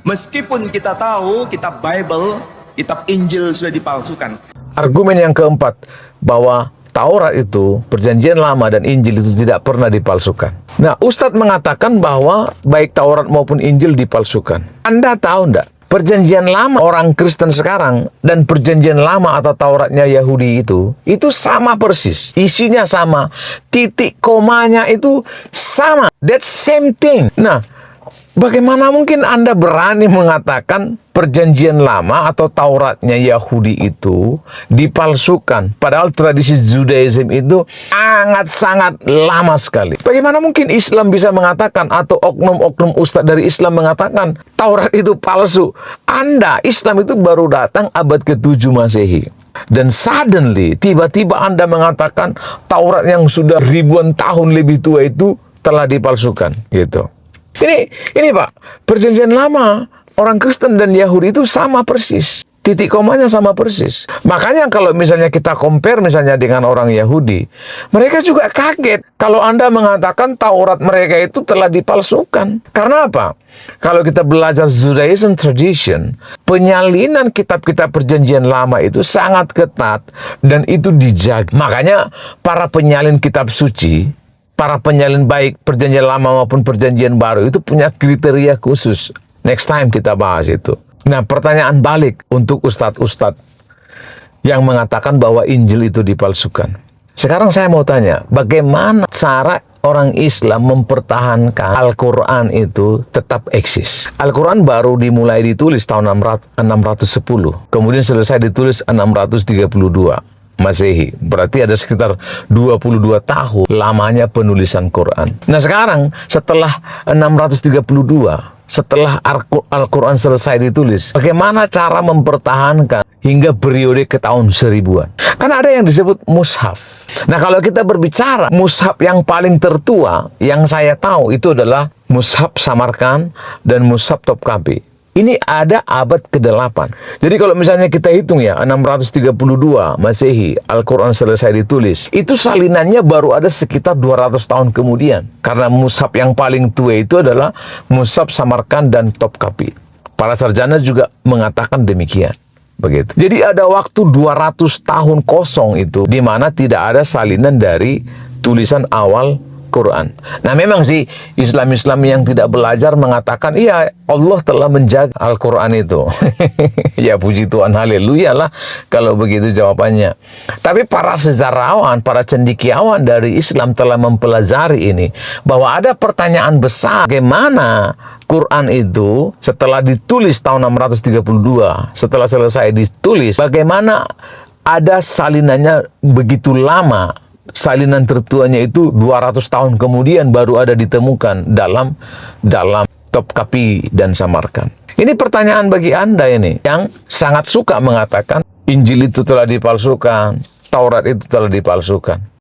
Meskipun kita tahu kitab Bible, kitab Injil sudah dipalsukan. Argumen yang keempat, bahwa Taurat itu, Perjanjian Lama dan Injil itu tidak pernah dipalsukan. Nah, Ustadz mengatakan bahwa baik Taurat maupun Injil dipalsukan. Anda tahu enggak? Perjanjian Lama orang Kristen sekarang dan Perjanjian Lama atau Tauratnya Yahudi itu sama persis. Isinya sama. Titik komanya itu sama. That same thing. Nah, bagaimana mungkin Anda berani mengatakan Perjanjian Lama atau Tauratnya Yahudi itu dipalsukan? Padahal tradisi Judaism itu sangat-sangat lama sekali. Bagaimana mungkin Islam bisa mengatakan, atau oknum-oknum ustadz dari Islam mengatakan Taurat itu palsu? Anda, Islam itu baru datang abad ke-7 Masehi. Dan suddenly, tiba-tiba Anda mengatakan Taurat yang sudah ribuan tahun lebih tua itu telah dipalsukan, gitu. Ini Pak, Perjanjian Lama orang Kristen dan Yahudi itu sama persis. Titik komanya sama persis. Makanya kalau misalnya kita compare misalnya dengan orang Yahudi, mereka juga kaget kalau Anda mengatakan Taurat mereka itu telah dipalsukan. Karena apa? Kalau kita belajar Judaism tradition, penyalinan kitab-kitab Perjanjian Lama itu sangat ketat dan itu dijaga. Makanya para penyalin kitab suci, para penyalin baik Perjanjian Lama maupun Perjanjian Baru itu punya kriteria khusus. Next time kita bahas itu. Nah, pertanyaan balik untuk ustadz-ustadz yang mengatakan bahwa Injil itu dipalsukan. Sekarang saya mau tanya, bagaimana cara orang Islam mempertahankan Al-Quran itu tetap eksis? Al-Quran baru dimulai ditulis tahun 610, kemudian selesai ditulis 632. Masehi. Berarti ada sekitar 22 tahun lamanya penulisan Quran. Nah sekarang setelah 632, setelah Al-Quran selesai ditulis, bagaimana cara mempertahankan hingga periode ke tahun 1000-an? Kan ada yang disebut mushaf. Nah kalau kita berbicara mushaf yang paling tertua yang saya tahu itu adalah mushaf Samarkand dan mushaf Topkapi. Ini ada abad ke-8. Jadi kalau misalnya kita hitung ya, 632 Masehi, Al-Quran selesai ditulis. Itu salinannya baru ada sekitar 200 tahun kemudian. Karena mushaf yang paling tua itu adalah mushaf Samarkand dan Topkapi. Para sarjana juga mengatakan demikian. Begitu. Jadi ada waktu 200 tahun kosong itu, di mana tidak ada salinan dari tulisan awal Quran. Nah memang sih Islam-Islam yang tidak belajar mengatakan iya Allah telah menjaga Al-Quran itu. Ya puji Tuhan, haleluya lah kalau begitu jawabannya. Tapi para sejarawan, para cendekiawan dari Islam telah mempelajari ini, bahwa ada pertanyaan besar, bagaimana Quran itu setelah ditulis tahun 632, setelah selesai ditulis, bagaimana ada salinannya begitu lama. Salinan tertuanya itu 200 tahun kemudian baru ada ditemukan dalam Topkapi dan Samarkand. Ini pertanyaan bagi Anda ini yang sangat suka mengatakan Injil itu telah dipalsukan, Taurat itu telah dipalsukan.